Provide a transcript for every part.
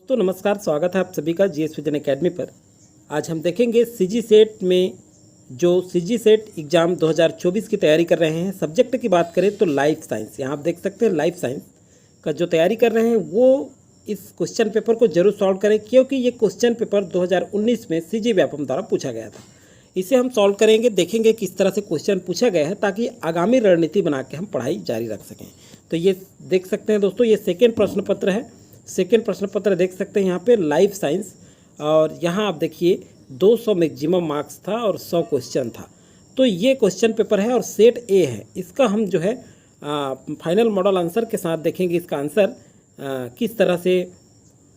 तो नमस्कार, स्वागत है आप सभी का जीएस विजन एकेडमी पर। आज हम देखेंगे सीजी सेट में जो सीजी सेट एग्ज़ाम 2024 की तैयारी कर रहे हैं। सब्जेक्ट की बात करें तो लाइफ साइंस, यहाँ आप देख सकते हैं लाइफ साइंस का जो तैयारी कर रहे हैं वो इस क्वेश्चन पेपर को जरूर सॉल्व करें, क्योंकि ये क्वेश्चन पेपर 2019 में सीजी व्यापम द्वारा पूछा गया था। इसे हम सॉल्व करेंगे, देखेंगे किस तरह से क्वेश्चन पूछा गया है, ताकि आगामी रणनीति बना के हम पढ़ाई जारी रख सकें। तो ये देख सकते हैं दोस्तों, ये सेकेंड प्रश्न पत्र है। सेकेंड प्रश्न पत्र देख सकते हैं यहाँ पे लाइफ साइंस, और यहाँ आप देखिए 200 मैक्सिमम मार्क्स था और 100 क्वेश्चन था। तो ये क्वेश्चन पेपर है और सेट ए है। इसका हम जो है फाइनल मॉडल आंसर के साथ देखेंगे इसका आंसर किस तरह से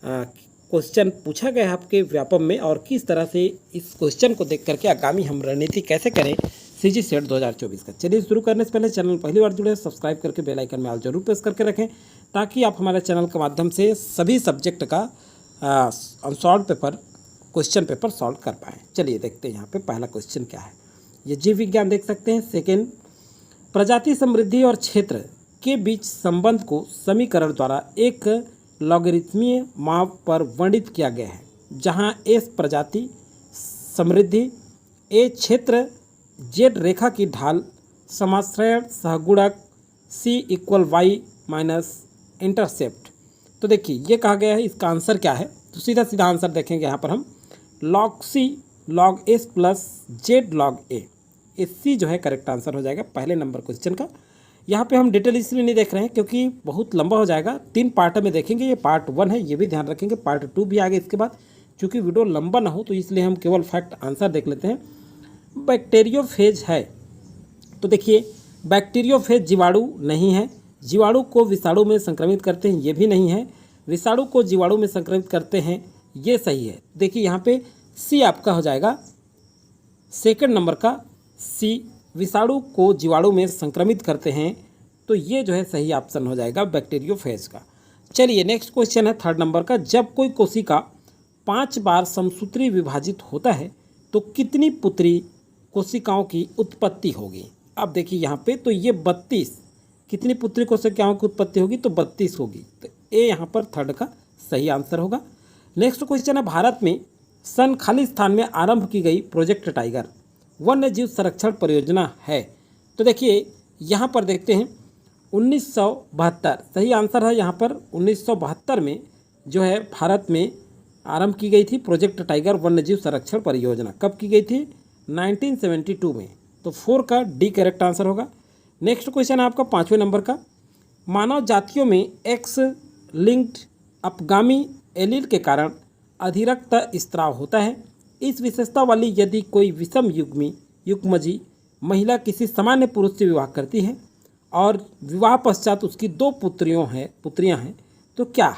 क्वेश्चन पूछा गया है आपके व्यापम में, और किस तरह से इस क्वेश्चन को देख करके आगामी हम रणनीति कैसे करें सीजी सेट 2024 का। चलिए शुरू करने से पहले चैनल पहली बार जुड़े सब्सक्राइब करके बेल आइकन में ऑल जरूर प्रेस करके रखें, ताकि आप हमारे चैनल के माध्यम से सभी सब्जेक्ट का unsolved paper question paper solve कर पाएँ। चलिए देखते हैं यहाँ पे पहला क्वेश्चन क्या है। ये जीव विज्ञान देख सकते हैं। सेकेंड, प्रजाति समृद्धि और क्षेत्र के बीच संबंध को समीकरण द्वारा एक लॉगरिथमीय माप पर वर्णित किया गया है, जहाँ एस प्रजाति समृद्धि, ए क्षेत्र, जेड रेखा की ढाल, समाश्रयण सहगुणक, सी इक्वल वाई माइनस इंटरसेप्ट। तो देखिए ये कहा गया है, इसका आंसर क्या है। तो सीधा सीधा आंसर देखेंगे यहाँ पर हम log C log S plus Z log A. C जो है करेक्ट आंसर हो जाएगा पहले नंबर क्वेश्चन का। यहाँ पे हम डिटेल इसलिए नहीं देख रहे हैं क्योंकि बहुत लंबा हो जाएगा, 3 पार्ट में देखेंगे। ये पार्ट 1 है, ये भी ध्यान रखेंगे। पार्ट 2 भी आगे इसके बाद, चूँकि वीडियो लंबा ना हो तो इसलिए हम केवल फैक्ट आंसर देख लेते हैं। बैक्टीरियोफेज है, तो देखिए बैक्टीरियोफेज जीवाणु नहीं है। जीवाणु को विषाणु में संक्रमित करते हैं, ये भी नहीं है। विषाणु को जीवाणु में संक्रमित करते हैं, ये सही है। देखिए यहाँ पे सी आपका हो जाएगा सेकंड नंबर का सी, विषाणु को जीवाणु में संक्रमित करते हैं, तो ये जो है सही ऑप्शन हो जाएगा बैक्टीरियोफेज का। चलिए नेक्स्ट क्वेश्चन है थर्ड नंबर का। जब कोई कोशिका 5 बार समसूत्री विभाजित होता है तो कितनी पुत्री कोशिकाओं की उत्पत्ति होगी। अब देखिए यहाँ पे तो ये 32, कितनी पुत्री कोशिकाओं की उत्पत्ति होगी तो 32 होगी। तो ए यहाँ पर थर्ड का सही आंसर होगा। नेक्स्ट क्वेश्चन है, भारत में सन खाली स्थान में आरंभ की गई प्रोजेक्ट टाइगर वन्य जीव संरक्षण परियोजना है। तो देखिए यहाँ पर देखते हैं 1972 सही आंसर है। यहाँ पर 1972 में जो है भारत में आरंभ की गई थी प्रोजेक्ट टाइगर वन्य जीव संरक्षण परियोजना। कब की गई थी? 1972 में। तो 4 का डी करेक्ट आंसर होगा। नेक्स्ट क्वेश्चन है आपका 5वें नंबर का। मानव जातियों में एक्स लिंक्ड अपगामी एलील के कारण अधिरक्त स्त्राव होता है। इस विशेषता वाली यदि कोई विषम युग्मजी महिला किसी सामान्य पुरुष से विवाह करती है और विवाह पश्चात उसकी 2 पुत्रियां हैं तो क्या?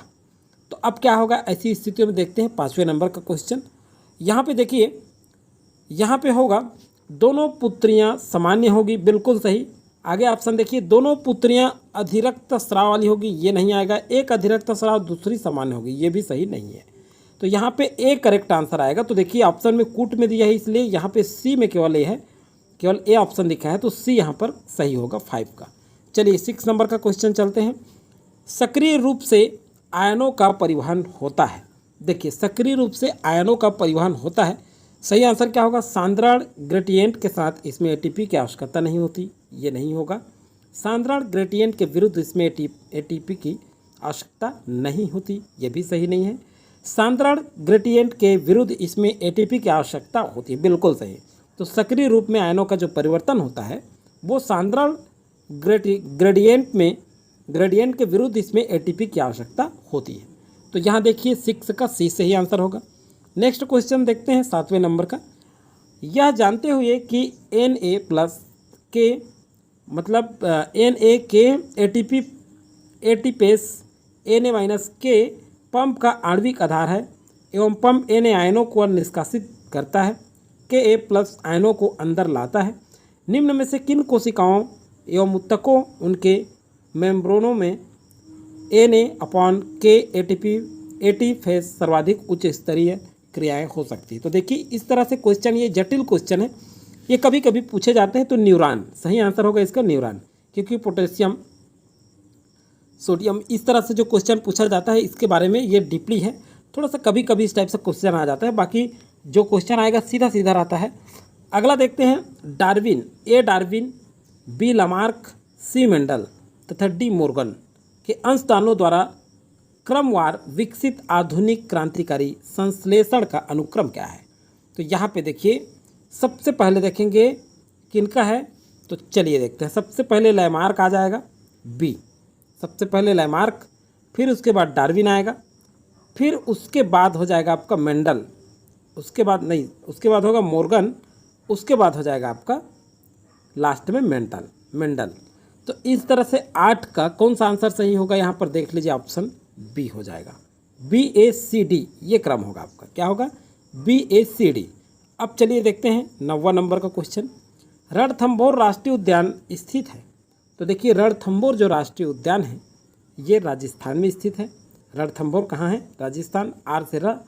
तो अब क्या होगा ऐसी स्थितियों में? देखते हैं 5वें नंबर का क्वेश्चन। यहाँ पे देखिए, यहाँ पे होगा दोनों पुत्रियां सामान्य होगी, बिल्कुल सही। आगे ऑप्शन देखिए, दोनों पुत्रियां अधिरक्त स्राव वाली होगी, ये नहीं आएगा। एक अधिरक्त स्राव, दूसरी सामान्य होगी, ये भी सही नहीं है। तो यहाँ पे ए करेक्ट आंसर आएगा। तो देखिए ऑप्शन में कूट में दिया है, इसलिए यहाँ पे सी में केवल ए है, केवल ए ऑप्शन दिखा है, तो सी यहाँ पर सही होगा 5 का। चलिए 6 नंबर का क्वेश्चन चलते हैं। सक्रिय रूप से आयनों का परिवहन होता है। देखिए सक्रिय रूप से आयनों का परिवहन होता है, सही आंसर क्या होगा? सांद्रण ग्रेडियंट के साथ इसमें एटीपी की आवश्यकता नहीं होती, ये नहीं होगा। सांद्रण ग्रेडियंट के विरुद्ध इसमें एटीपी की आवश्यकता नहीं होती, ये भी सही नहीं है। सांद्रण ग्रेडियंट के विरुद्ध इसमें एटीपी की आवश्यकता होती है, बिल्कुल सही। तो सक्रिय रूप में आयनों का जो परिवर्तन होता है वो सांद्रण ग्रेडियंट के विरुद्ध इसमें एटीपी की आवश्यकता होती है। तो यहाँ देखिए 6 का सी सही आंसर होगा। नेक्स्ट क्वेश्चन देखते हैं 7वें नंबर का। यह जानते हुए कि Na प्लस के मतलब Na के एटीपेस Na माइनस के पंप का आणविक आधार है एवं पंप Na आयनों को निष्कासित करता है, Ka प्लस आयनों को अंदर लाता है। निम्न में से किन कोशिकाओं एवं ऊतकों उनके मेम्ब्रेनों में Na/K एटीपेस सर्वाधिक उच्च स्तरीय क्रियाएं हो सकती है। तो देखिए इस तरह से क्वेश्चन, ये जटिल क्वेश्चन है, ये कभी कभी पूछे जाते हैं। तो न्यूरॉन सही आंसर होगा इसका, न्यूरॉन, क्योंकि पोटेशियम सोडियम इस तरह से जो क्वेश्चन पूछा जाता है इसके बारे में ये डीपली है। थोड़ा सा कभी कभी इस टाइप से क्वेश्चन आ जाता है, बाकी जो क्वेश्चन आएगा सीधा सीधा रहता है। अगला देखते हैं, डार्विन, ए डार्विन, बी लामार्क, सी मेंडल तथा डी मोर्गन के अंशदानों द्वारा क्रमवार विकसित आधुनिक क्रांतिकारी संश्लेषण का अनुक्रम क्या है। तो यहाँ पे देखिए सबसे पहले देखेंगे किनका है, तो चलिए देखते हैं। सबसे पहले लैमार्क आ जाएगा, बी, सबसे पहले लैमार्क, फिर उसके बाद डार्विन आएगा, फिर उसके बाद हो जाएगा आपका मेंडल, उसके बाद नहीं, उसके बाद होगा मोर्गन, उसके बाद हो जाएगा आपका लास्ट में मेंडल। तो इस तरह से 8 का कौन सा आंसर सही होगा, यहाँ पर देख लीजिए, ऑप्शन बी हो जाएगा, BACD ये क्रम होगा आपका, क्या होगा, BACD। अब चलिए देखते हैं 9वां नंबर का क्वेश्चन। रणथंभौर राष्ट्रीय उद्यान स्थित है। तो देखिए रणथंभौर जो राष्ट्रीय उद्यान है ये राजस्थान में स्थित है। रणथंभौर कहाँ है, राजस्थान, आर से र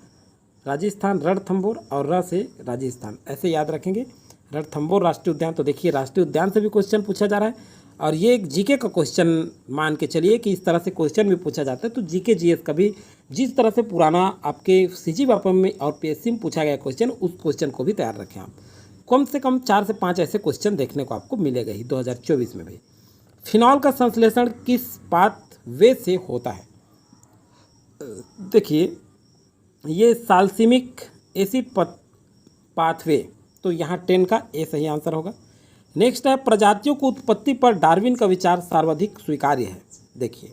राजस्थान, रणथंभौर, और र से राजस्थान, ऐसे याद रखेंगे, रणथंभौर राष्ट्रीय उद्यान। तो देखिए राष्ट्रीय उद्यान से भी क्वेश्चन पूछा जा रहा है, और ये एक जीके का क्वेश्चन मान के चलिए कि इस तरह से क्वेश्चन भी पूछा जाता है। तो जीके जीएस का भी जिस तरह से पुराना आपके सीजी वापम में और पीएससी में पूछा गया क्वेश्चन, उस क्वेश्चन को भी तैयार रखें आप। कम से कम 4 से 5 ऐसे क्वेश्चन देखने को आपको मिलेगा ही 2024 में भी। फिनॉल का संश्लेषण किस पाथवे से होता है। देखिए ये साल्सिमिक एसिड पाथवे, तो यहाँ 10 का ए सही आंसर होगा। नेक्स्ट है, प्रजातियों की उत्पत्ति पर डार्विन का विचार सर्वाधिक स्वीकार्य है। देखिए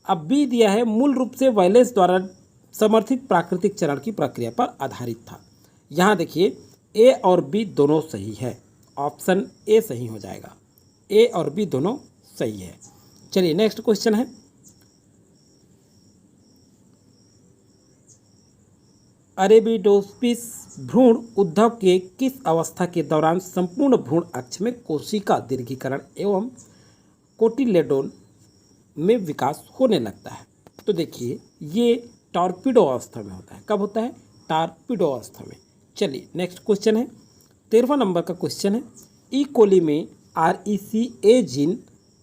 अब बी दिया है, मूल रूप से वैलेस द्वारा समर्थित प्राकृतिक चरण की प्रक्रिया पर आधारित था। यहाँ देखिए ए और बी दोनों सही है, ऑप्शन ए सही हो जाएगा, ए और बी दोनों सही है। चलिए नेक्स्ट क्वेश्चन है, अरेबिडोप्सिस भ्रूण उद्भव के किस अवस्था के दौरान संपूर्ण भ्रूण अक्ष में कोशिका दीर्घीकरण एवं कोटिलेडोन में विकास होने लगता है। तो देखिए ये टॉर्पिडो अवस्था में होता है। कब होता है, टॉर्पिडो अवस्था में। चलिए नेक्स्ट क्वेश्चन है, 13वां नंबर का क्वेश्चन है, ई कोली में RECA जीन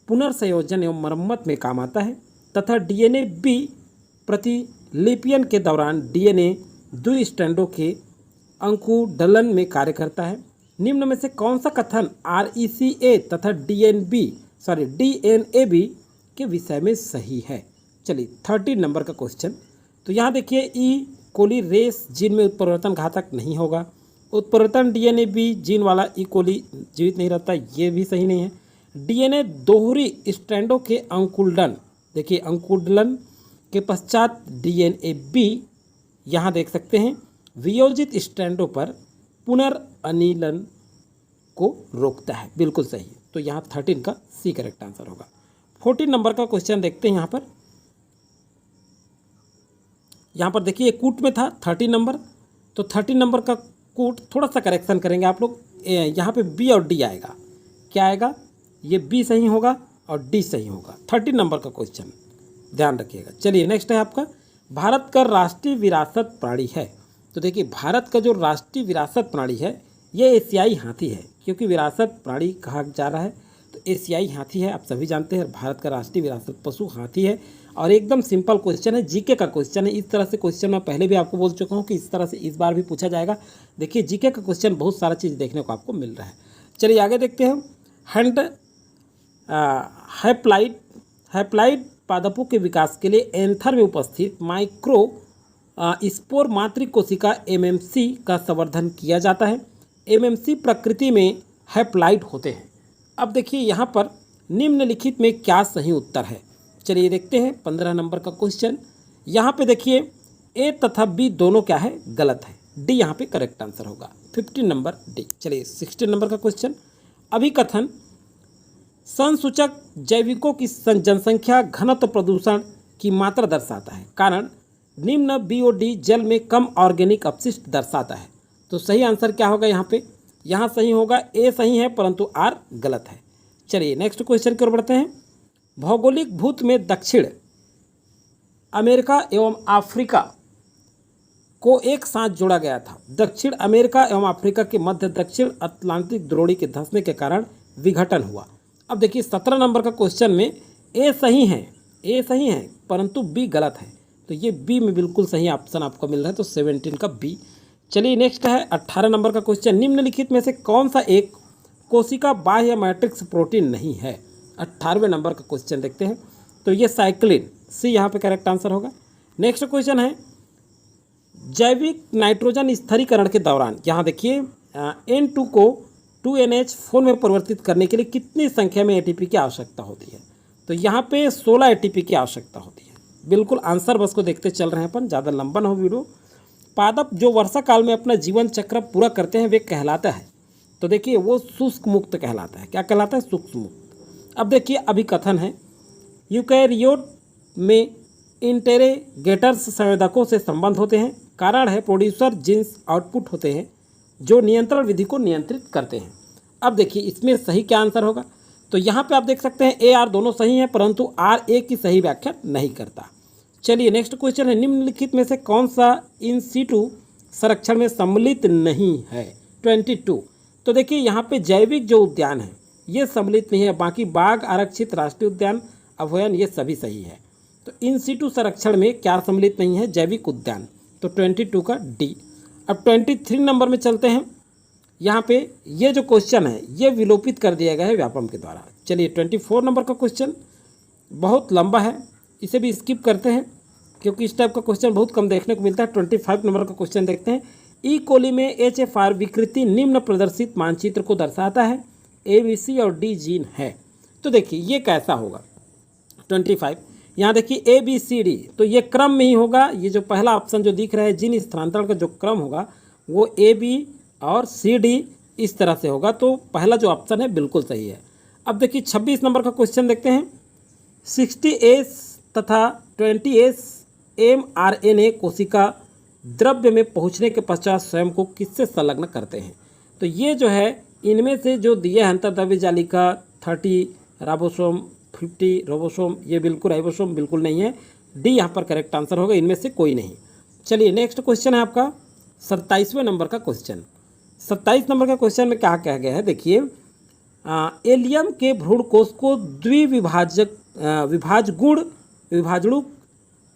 पुनर्संयोजन एवं मरम्मत में काम आता है तथा DNA B प्रतिलिपियन के दौरान DNA द्वि स्ट्रैंडों के अंकुडलन में कार्य करता है। निम्न में से कौन सा कथन RECA तथा DNAB के विषय में सही है। चलिए 13 नंबर का क्वेश्चन। तो यहाँ देखिए ई कोली रेस जीन में उत्परिवर्तन घातक नहीं होगा, उत्परिवर्तन DNAB जीन वाला ई कोली जीवित नहीं रहता, ये भी सही नहीं है। DNA दोहरी स्ट्रैंडों के अंकुडलन, देखिए अंकुडलन के पश्चात DNAB यहाँ देख सकते हैं वियोजित स्ट्रैंडों पर पुनर्अनिलन को रोकता है, बिल्कुल सही है। तो यहाँ 13 का सी करेक्ट आंसर होगा। 14 नंबर का क्वेश्चन देखते हैं। यहाँ पर देखिए कूट में था 13 नंबर, तो 13 नंबर का कूट थोड़ा सा करेक्शन करेंगे आप लोग। यहाँ पे बी और डी आएगा, क्या आएगा, ये बी सही होगा और डी सही होगा। 13 नंबर का क्वेश्चन ध्यान रखिएगा। चलिए नेक्स्ट है आपका, भारत का राष्ट्रीय विरासत प्राणी है। तो देखिए भारत का जो राष्ट्रीय विरासत प्राणी है ये एशियाई हाथी है, क्योंकि विरासत प्राणी कहा जा रहा है तो एशियाई हाथी है। आप सभी जानते हैं भारत का राष्ट्रीय विरासत पशु हाथी है। और एकदम सिंपल क्वेश्चन है, जीके का क्वेश्चन है। इस तरह से क्वेश्चन मैं पहले भी आपको बोल चुका हूँ कि इस तरह से इस बार भी पूछा जाएगा। देखिए जीके का क्वेश्चन बहुत सारा चीज़ देखने को आपको मिल रहा है। चलिए आगे देखते हैं। हैप्लाइड पादपों के विकास के लिए एंथर में उपस्थित माइक्रो स्पोर मातृ कोशिका MMC का संवर्धन किया जाता है। MMC प्रकृति में हैप्लाइड होते हैं। अब देखिए यहाँ पर निम्नलिखित में क्या सही उत्तर है। चलिए देखते हैं 15 नंबर का क्वेश्चन। यहाँ पे देखिए ए तथा बी दोनों क्या है, गलत है। डी यहाँ पे करेक्ट आंसर होगा, 15 नंबर डी। चलिए 16 नंबर का क्वेश्चन, अभिकथन संसूचक जैविकों की जनसंख्या घनत्व प्रदूषण की मात्रा दर्शाता है, कारण निम्न BOD जल में कम ऑर्गेनिक अपशिष्ट दर्शाता है। तो सही आंसर क्या होगा यहाँ पे, यहाँ सही होगा ए सही है परंतु आर गलत है। चलिए नेक्स्ट क्वेश्चन की ओर बढ़ते हैं। भौगोलिक भूत में दक्षिण अमेरिका एवं अफ्रीका को एक साथ जोड़ा गया था। दक्षिण अमेरिका एवं अफ्रीका के मध्य दक्षिण अटलांटिक द्रोणी के धंसने के कारण विघटन हुआ। अब देखिए 17 नंबर का क्वेश्चन में ए सही है परंतु बी गलत है। तो ये बी में बिल्कुल सही ऑप्शन आपको मिल रहा है, तो 17 का बी। चलिए नेक्स्ट है 18 नंबर का क्वेश्चन, निम्नलिखित में से कौन सा एक कोशिका बाह्य मैट्रिक्स प्रोटीन नहीं है। 18वें नंबर का क्वेश्चन देखते हैं, तो ये साइक्लिन, सी यहाँ पे करेक्ट आंसर होगा। नेक्स्ट क्वेश्चन है जैविक नाइट्रोजन स्थिरीकरण के दौरान, यहाँ देखिए N2 को 2NH4 में परिवर्तित करने के लिए कितनी संख्या में ATP की आवश्यकता होती है। तो यहाँ पे 16 ATP की आवश्यकता होती है। बिल्कुल आंसर बस को देखते चल रहे हैं अपन, ज़्यादा लंबा ना हो वीडियो। पादप जो वर्षा काल में अपना जीवन चक्र पूरा करते हैं वे कहलाता है, तो देखिए वो शुष्क मुक्त कहलाता है। क्या कहलाता है? शुष्क मुक्त। अब देखिए अभी कथन है यूकैरियोट में इंटेरोगेटर्स संवेदकों से संबंध होते हैं। कारण है प्रोड्यूसर जीन्स आउटपुट होते हैं जो नियंत्रण विधि को नियंत्रित करते हैं। अब देखिए इसमें सही क्या आंसर होगा, तो यहाँ पे आप देख सकते हैं ए आर दोनों सही हैं, परंतु आर ए की सही व्याख्या नहीं करता। चलिए नेक्स्ट क्वेश्चन है निम्नलिखित में से कौन सा इन सीटू संरक्षण में सम्मिलित नहीं है। 22। तो देखिए यहाँ पे जैविक जो उद्यान है ये सम्मिलित नहीं है, बाकी बाघ आरक्षित राष्ट्रीय उद्यान अभयारण्य ये सभी सही है। तो इन सीटू संरक्षण में क्या सम्मिलित नहीं है? जैविक उद्यान, तो 22 का डी। अब 23 नंबर में चलते हैं। यहाँ पे ये जो क्वेश्चन है ये विलोपित कर दिया गया है व्यापम के द्वारा। चलिए 24 नंबर का क्वेश्चन बहुत लंबा है, इसे भी स्किप करते हैं क्योंकि इस टाइप का क्वेश्चन बहुत कम देखने को मिलता है। 25 नंबर का क्वेश्चन देखते हैं। ई कोली में HFR विकृति निम्न प्रदर्शित मानचित्र को दर्शाता है, ABC और D जीन है। तो देखिए ये कैसा होगा। 25 यहाँ देखिए ABCD, तो ये क्रम में ही होगा। ये जो पहला ऑप्शन जो दिख रहा है जीन स्थानांतरण का जो क्रम होगा वो AB और CD इस तरह से होगा, तो पहला जो ऑप्शन है बिल्कुल सही है। अब देखिए 26 नंबर का क्वेश्चन देखते हैं। 60S तथा 20S mRNA कोशिका द्रव्य में पहुंचने के पश्चात स्वयं को किससे संलग्न करते हैं। तो ये जो है इनमें से जो दिए हैं अंतर्द्रव्य जालिका 30 राइबोसोम 50 रोबोसोम, ये बिल्कुल राइबोसोम बिल्कुल नहीं है, डी यहाँ पर करेक्ट आंसर होगा, इनमें से कोई नहीं। चलिए नेक्स्ट क्वेश्चन है आपका 27वें नंबर का क्वेश्चन। 27 नंबर का क्वेश्चन में क्या कहा गया है देखिए, एलियम के भ्रूण कोष को विभाजगुण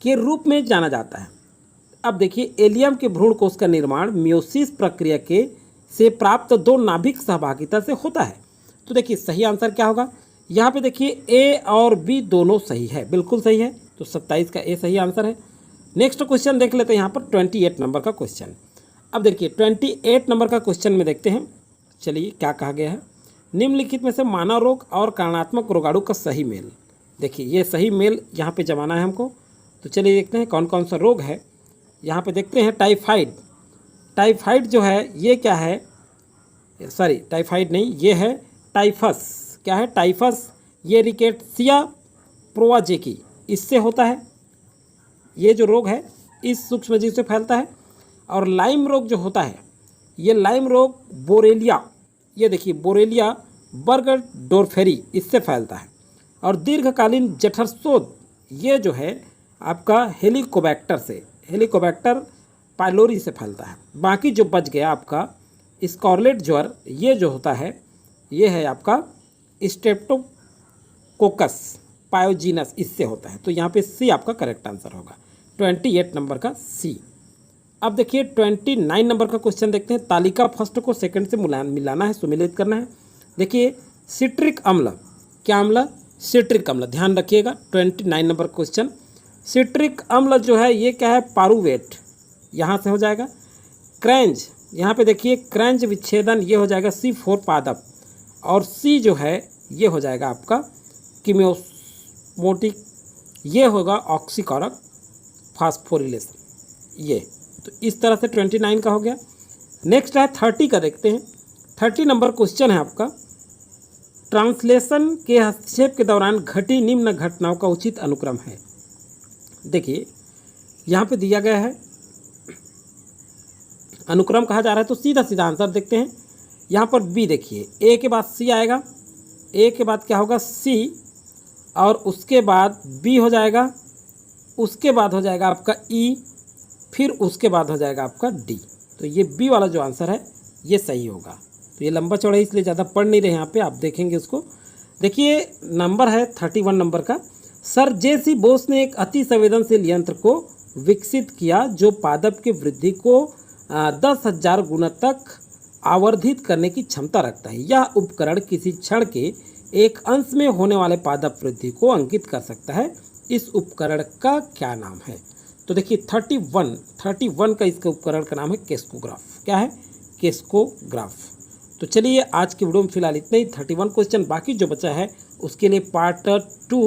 के रूप में जाना जाता है। अब देखिए एलियम के भ्रूण कोष का निर्माण मियोसिस प्रक्रिया के से प्राप्त दो नाभिक सहभागिता से होता है। तो देखिए सही आंसर क्या होगा, यहाँ पे देखिए ए और बी दोनों सही है, बिल्कुल सही है, तो 27 का ए सही आंसर है। नेक्स्ट क्वेश्चन देख लेते हैं यहाँ पर 28 नंबर का क्वेश्चन। अब देखिए 28 नंबर का क्वेश्चन में देखते हैं, चलिए क्या कहा गया है। निम्नलिखित में से मानव रोग और कारणात्मक रोगाणु का सही मेल। देखिए ये सही मेल यहाँ पे जमाना है हमको, तो चलिए देखते हैं कौन कौन सा रोग है। यहाँ पे देखते हैं टाइफाइड। टाइफाइड जो है ये क्या है, सॉरी टाइफाइड नहीं, ये है टाइफस। क्या है? टाइफस। ये रिकेट्सिया प्रोवाजेकी इससे होता है, ये जो रोग है इस सूक्ष्मजीव से फैलता है। और लाइम रोग जो होता है ये लाइम रोग बोरेलिया, ये देखिए बोरेलिया बर्गडोर्फेरी इससे फैलता है। और दीर्घकालीन जठरशोथ ये जो है आपका हेलिकोबैक्टर से, हेलिकोबैक्टर पाइलोरी से फैलता है। बाकी जो बच गया आपका स्कारलेट ज्वर, ये जो होता है ये है आपका स्ट्रेप्टोकोकस पायोजीनस, इससे होता है। तो यहाँ पे सी आपका करेक्ट आंसर होगा, 28 नंबर का सी। अब देखिए 29 नंबर का क्वेश्चन देखते हैं। तालिका फर्स्ट को सेकंड से मिलाना है, सुमिलित करना है। देखिए सिट्रिक अम्ल, क्या अम्ल? सिट्रिक अम्ल, ध्यान रखिएगा। 29 नंबर क्वेश्चन। सिट्रिक अम्ल जो है ये क्या है? पारुवेट, यहाँ से हो जाएगा। क्रैंज, यहाँ पे देखिए क्रैंज विच्छेदन, ये हो जाएगा C4 पादप। और सी जो है ये हो जाएगा आपका कीमियोमोटिक, ये होगा ऑक्सीकारक फास्फोरिलेशन, ये। तो इस तरह से 29 का हो गया। नेक्स्ट है 30 का देखते हैं। 30 नंबर क्वेश्चन है आपका, ट्रांसलेशन के हस्तक्षेप के दौरान घटी निम्न घटनाओं का उचित अनुक्रम है। देखिए यहाँ पे दिया गया है, अनुक्रम कहा जा रहा है, तो सीधा सीधा आंसर देखते हैं। यहाँ पर बी देखिए, ए के बाद सी आएगा, ए के बाद क्या होगा? सी, और उसके बाद बी हो जाएगा, उसके बाद हो जाएगा आपका ई, फिर उसके बाद हो जाएगा आपका डी। तो ये बी वाला जो आंसर है ये सही होगा। तो ये लंबा चौड़ा है इसलिए ज़्यादा पढ़ नहीं रहे यहाँ पे, आप देखेंगे उसको। देखिए नंबर है 31 नंबर का। सर जे सी बोस ने एक अति संवेदनशील यंत्र को विकसित किया जो पादप की वृद्धि को 10,000 गुना तक आवर्धित करने की क्षमता रखता है। यह उपकरण किसी क्षण के एक अंश में होने वाले पादप वृद्धि को अंकित कर सकता है। इस उपकरण का क्या नाम है? तो देखिए 31 का इसके उपकरण का नाम है केस्कोग्राफ। क्या है? केस्कोग्राफ। तो चलिए आज की वीडियो में फिलहाल इतना ही। 31 क्वेश्चन बाकी जो बचा है उसके लिए पार्ट 2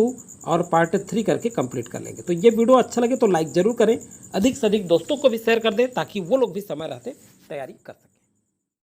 और पार्ट 3 करके कंप्लीट कर लेंगे। तो ये वीडियो अच्छा लगे तो लाइक ज़रूर करें, अधिक से अधिक दोस्तों को भी शेयर कर दें ताकि वो लोग भी समय रहते तैयारी कर सकें।